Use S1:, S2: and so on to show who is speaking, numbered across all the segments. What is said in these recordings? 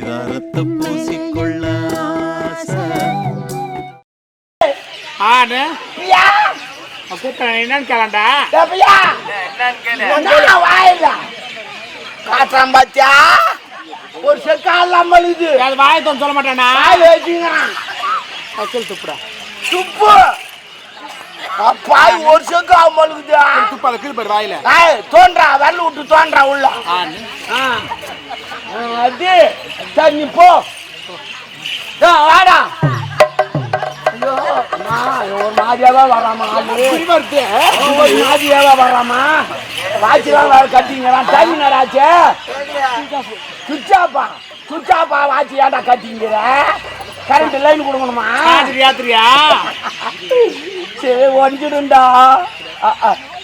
S1: பரிதாரத்தை பூசிக்கொள்ள
S2: கூப்பிட்டேன் என்னன்னு கேளாண்டா
S3: காட்டுறான் பாத்தியா ஒரு செக்கால் அம்மளுது
S2: அது வாயத்தோன்னு சொல்ல மாட்டானா சொல்லு துப்புடா
S3: துப்பு அப்பாய் ஒரு செக்கு அம்மளுக்குதா
S2: துப்பாத கீழ்படு வாயில
S3: தோன்றா வெள்ள விட்டு தோன்றா உள்ள அது சரி நீ போ வாடா ஒரு மாதிரியாவா வராமா ஒரு மாதிரியாவா வராமா வாட்சிலாம் வேற கட்டிங்கிறான் தண்ணி நேராச்சு சுச்சாப்பா வாட்சி ஏன்டா கட்டிங்கிற கரண்ட் லைன் கொடுக்கணுமா
S2: யாத்திரியா
S3: சரி ஒஞ்சிடுண்டா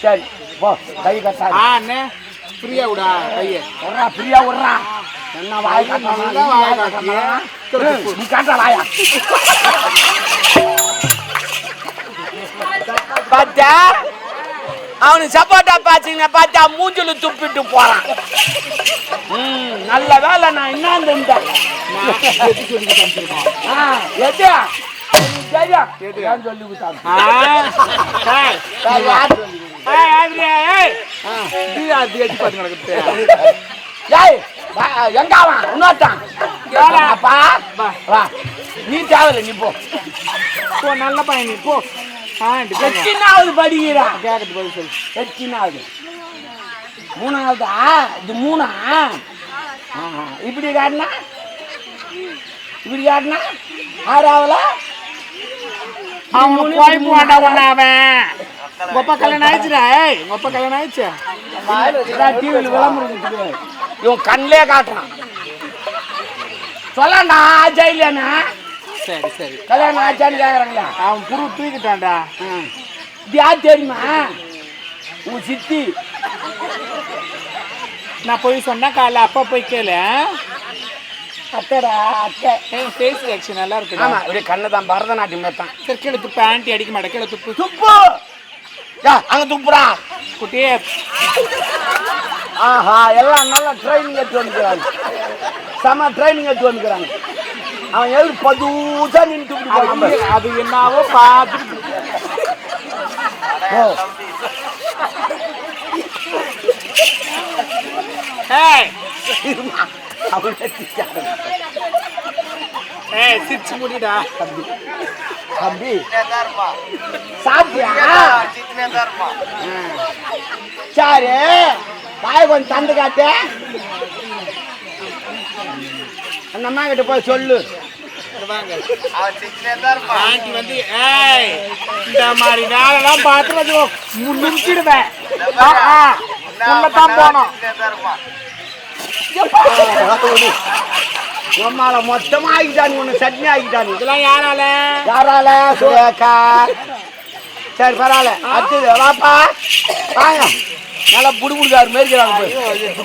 S3: சரி போ கை கட்டா
S2: ஃப்ரீயா விடா கையை
S3: விட்றா ஃப்ரீயா விட்றா என்ன வாய் காட்டா நீ காட்டா வாயா பார்த்தா அவனுக்கு சப்போட்டா பாத்தீங்கன்னா பார்த்தா மூஞ்சில துப்பிட்டு போறான் நல்ல வேலை நான் என்ன சொல்லி எங்காவன் இன்னொருத்தான் நீ தேவையில்லை நீ போ
S2: நல்ல பையன் நீ போ
S3: எத்தனாவது படிக்கிறான்
S2: கேட்கறது பதில் சொல்லு
S3: எத்தனாவது மூணாவதா இது மூணா இப்படி காட்டினா ஆறாவல
S2: அவன் போய் போண்டா அவன் கொப்ப கல்யாணம் ஆயிடுச்சுடா கொப்ப கல்யாணம் ஆயிடுச்சு
S3: டிவியில் விளம்பரம் இவன் கண்ணிலே காட்டுறான் சொல்லண்டா ஆச்சா இல்லையாண்ணா
S2: சரி சரி
S3: கல்யாணம் ஆச்சான்னு கேட்குறாங்களா
S2: அவன் புரு தூக்கிட்டான்டா
S3: இது யார் தெரியுமா உன் சித்தி
S2: நான் போய் சொன்னா காலைல அப்பா போய் கேளு
S3: அத்தைடா அத்தை
S2: ஃபேஸ் ரியாக்ஷன் நல்லா இருக்கு
S3: ஆமா அப்படியே கண்ணு தான் பரதநாட்டியம் தான்
S2: சரி கீழே துப்பு ஆண்டி அடிக்க மாட்டேன் கீழே துப்பு
S3: துப்பு அங்க துப்புடா
S2: குட்டியே
S3: ஆஹா எல்லாம் நல்லா ட்ரைனிங் எடுத்து வந்துக்கிறாங்க செம ட்ரைனிங் எடுத்து வந்துக்கிறாங்க அவன் எது பதுசா நின்று துப்பிட்டு
S2: அது என்னவோ பார்த்து சிரிச்சு முடிடா
S3: தம்பி சாப்பிட்டியா சரி பாய் கொஞ்சம் தந்து காட்டு அந்த அம்மா கிட்ட போய் சொல்லு
S2: ஆண்டி வந்து இந்த மாதிரி வேலைலாம் பார்த்து முடிச்சிடுவேன் தான் போனோம்
S3: உம்மால மொத்தமா ஆகிட்டானு ஒண்ணு சட்னி ஆகிட்டானு
S2: இதெல்லாம் யாரால
S3: சுரேக்கா சரி பரவாயில்ல அடுத்தது வாப்பா வாங்க நல்லா புடுபுடுக்காரு மேய்க்கிறாங்க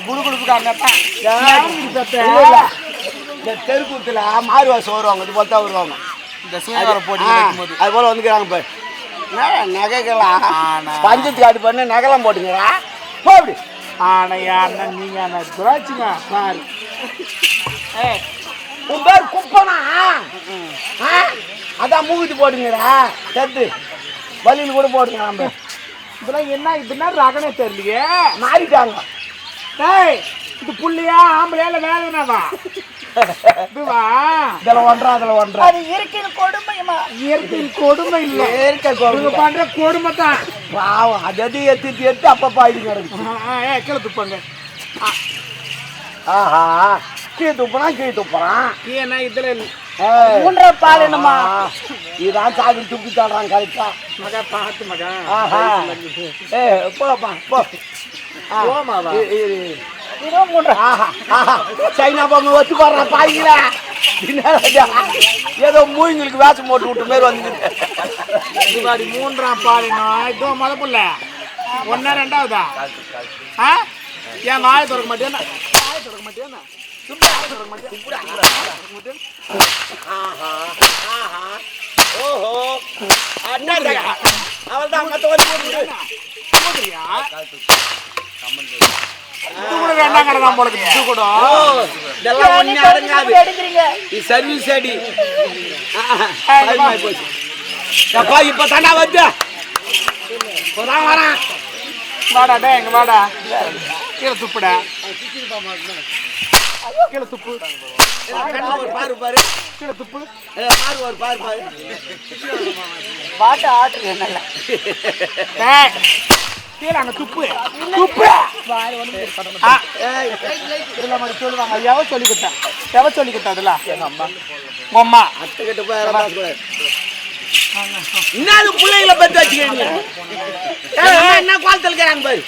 S2: புடுபுடுக்காரப்பா
S3: இந்த தெருக்கூத்துல மாறு வாசம் வருவாங்க இது போல தான் வருவாங்க
S2: இந்த சுயவர போட்டி
S3: அது போல வந்துக்கிறாங்க போய் நகைக்கலாம் பஞ்சத்து காட்டு பண்ணி நகைலாம் போட்டுங்கிறா போ அப்படி
S2: ஆனையா அண்ணன் நீங்க துராட்சிங்க சாரி
S3: உன் பேர் குப்பனா அதான் மூக்கிட்டு போட்டுங்கிறா செத்து வலியில் கூட போட்டுங்க நம்ம
S2: இதெல்லாம் என்ன இதுனா ரகனே தெரியலையே
S3: மாறிட்டாங்க
S2: இது புள்ளியா ஆம்பளையா இல்ல வேலைனாவா இதுவா
S3: இதுல ஒன்றா அதுல ஒன்றா
S4: அது இயற்கையின் கொடுமைமா
S2: இயற்கையின் கொடுமை இல்ல
S3: இயற்கை கொடுமை
S2: பண்ற கொடுமை தான்
S3: பாவம் அது எத்து அப்பப்பா இது கிடக்கு
S2: கீழே துப்பாங்க
S3: ஆஹா கீழே துப்புனா கீழே துப்புறான்
S2: ஏன்னா இதுல
S4: மூன்றரை பால் என்னமா
S3: இதான் சாகு துப்பி தாடுறான் கரெக்டா
S2: மகா பார்த்து மகா
S3: ஆஹா போப்பா போ
S2: போமாவா
S3: சைனா பொம்மை ஒத்து போடுற பாய்ங்களா ஏதோ மூய்ங்களுக்கு வேஷம் போட்டு விட்டு மாரி வந்து
S2: மூன்றாம் பாலினம் இதோ முத புள்ள ஒன்னா ரெண்டாவதா ஏன் வாயை திறக்க மாட்டேன்னா
S3: ஓஹோ அவள் தான்
S2: இது கூட வேண்டாம் கடை தான் போல இது கூட
S3: இதெல்லாம் ஒண்ணே அடங்காது.
S4: இப்படி எடுக்கிறீங்க
S3: இது சர்வீஸ் அடி. போச்சு. அப்பா இப்ப தாண்டா வந்து இப்பதான் வரேன்.
S2: வாடா டே எங்க வாடா கீழே துப்புடா கீழே துப்பு
S3: ஒரு பாரு பாரு
S2: கீழே துப்பு
S3: பாரு ஒரு பாரு பாரு.
S4: பாட்டு ஆட்டுங்க நல்லா
S2: ஏய், கீழே அங்க துப்பு துப்பு இதுல மாதிரி சொல்லுவாங்க எவ சொல்லி கொடுத்தா அதெல்லாம் எங்க அம்மா உங்க அம்மா
S3: அத்தை கிட்ட போய் யாரும் பேசக்கூடாது. என்ன பிள்ளைங்களை பத்தி வச்சுக்கிறீங்க? என்ன குளத்துல இருக்கிறாங்க பாரு.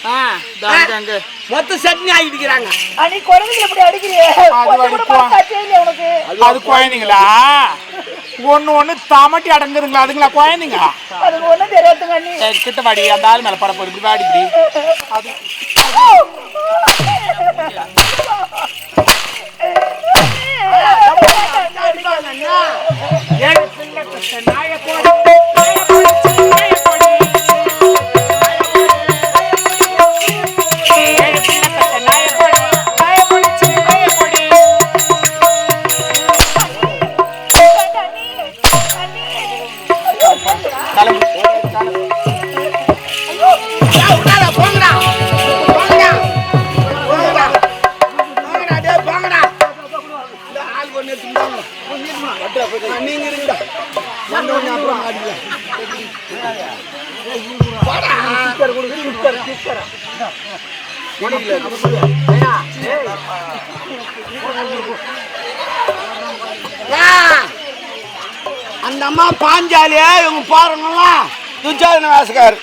S2: அங்க
S3: மொத்த சட்னி ஆகிட்டு இருக்கிறாங்க.
S4: அனி குழந்தைங்க இப்படி அடிக்கிறியே கொஞ்சம் கூட மனசாட்சியே இல்லையா உனக்கு
S2: அது குழந்தைங்களா ஒண்ணு தமட்டி அடங்குதுங்களா அதுங்களா குழந்தைங்க
S4: அதுக்கு ஒண்ணும் தெரியாதுங்க அண்ணி
S2: கிட்ட வாடி அந்த ஆள் மேல பட போகுது இப்படி வாடி இப்படி அது ஏய் பிள்ளை கிட்ட நாயை போடு
S3: நீங்க இருங்கடா. அப்புறம் ஆடிக்கலாம். அந்த அம்மா பாஞ்சாலியா இவங்க பாருங்களா துச்சாதன வாசகார்.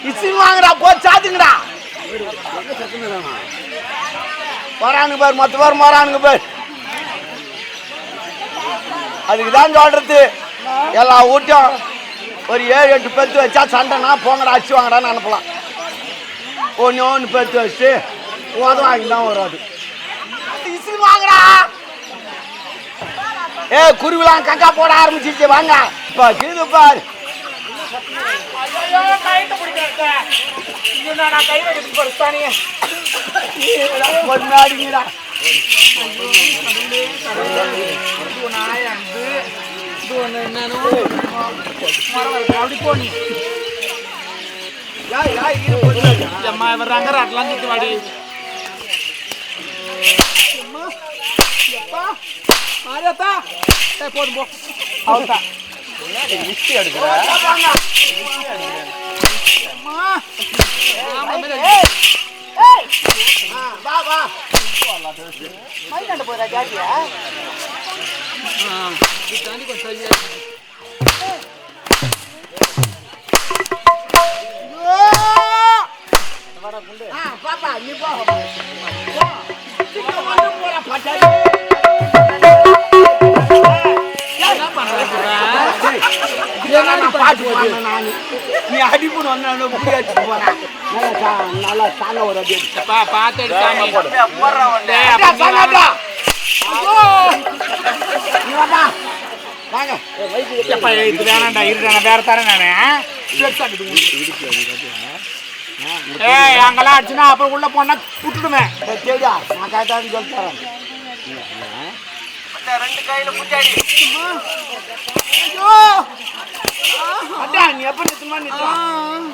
S3: இசின் வாங்குறா போ சாத்துங்கடா. வரானுங்க பாரு மொத்த பேர் வரானுங்க பாரு. அதுக்கு தான் சொல்றது எல்லா வீட்டும் ஒரு 7-8 பெத்து வச்சா சண்டைனா போங்கடா அச்சு வாங்கடான்னு அனுப்பலாம். ஒன்று பெத்து வச்சுட்டு உதவ வாங்கி தான் வராது. இசின் வாங்குறா. குருவிலாம் கக்கா போட ஆரம்பிச்சிச்சு வாங்க இப்போ கீழே பாரு. கொண்டாடிங்கடா.
S2: அம்மா வர்றாங்க அட்லாம் சுத்தி வாடி மாரியாத்தா போதும் போ அவ்வளோதான் மிஸ்டி எடுக்கிற
S4: மைதாண்ட போறா ஜாதியா
S3: பாப்பா நீ போ. நீ அடிப்பு நல்லா சாங்க ஒரு அடி
S2: பார்த்து
S3: வாங்க
S2: இது வேணாண்டா இருடா வேற தரேன் நானே அங்கெல்லாம் அடிச்சுன்னா அப்புறம் உள்ள போனா விட்டுடுவேன்.
S3: சரியா நான் கரெக்டாக சொல்லி தரேன். 2 கையில முட்டாடி நீ எப்ப நிறுத்தமா நிறுத்தலாம்.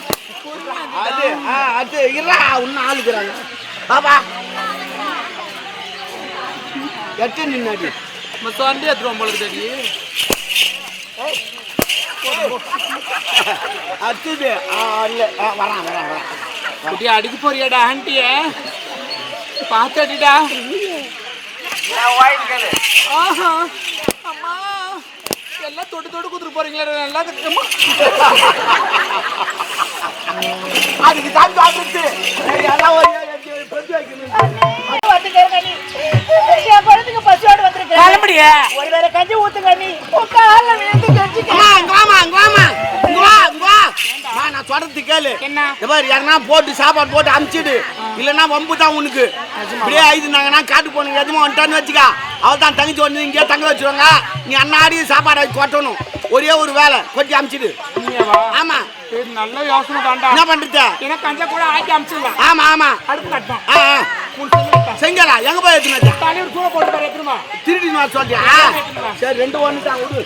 S3: அது இருடா இன்னும் ஆளுக்குறாங்க பாப்பா எட்டு நின்னாடி
S2: சொண்டி எடுத்துருவோம் உங்களுக்கு தெரியும்.
S3: அடுத்தது வரான் வரான் வரான்
S2: குட்டியா அடிக்க போறியாடா ஆண்டிய பார்த்து அடிடா. ஆஹா அம்மா எல்லாம் தொட்டு தொட்டு குடுத்துட்டு போறீங்களா நல்லா இருக்குமா.
S3: அதுக்கு தான் சாப்பிட்டு எல்லாம்
S4: குழந்தைங்க பசியோடு வந்திருக்கேன். ஒரு வேற கஞ்சி ஊத்துங்க நீ கால விழுந்து
S3: நான் சொல்றது கேளு.
S2: என்ன
S3: யாருன்னா போட்டு சாப்பாடு போட்டு அமுச்சிடு இல்லைன்னா வம்பு தான் உனக்கு. இப்படியே ஆயிடுனாங்கன்னா காட்டு போனுங்க எதுவும் வந்துட்டான்னு வச்சுக்கா அவள் தான் தங்கச்சி வந்து இங்கேயே தங்க வச்சுருவாங்க. நீ அண்ணாடி சாப்பாடு கொட்டணும். ஒரே ஒரு வேலை கொட்டி அமுச்சிடு. ஆமா
S2: இது நல்ல யோசனை தாண்டா.
S3: என்ன பண்றது?
S2: எனக்கு கஞ்சா கூட ஆக்கி அமிச்சிடலாம்.
S3: ஆமா ஆமா
S2: அடுப்பு கட்டணும்.
S3: செங்கலா எங்க போய் எடுத்துனா
S2: தலைவர் சூட போட்டு பாரு எத்தனுமா
S3: திருடி நான் சொல்லியா? சரி 2 1 தான் விடு.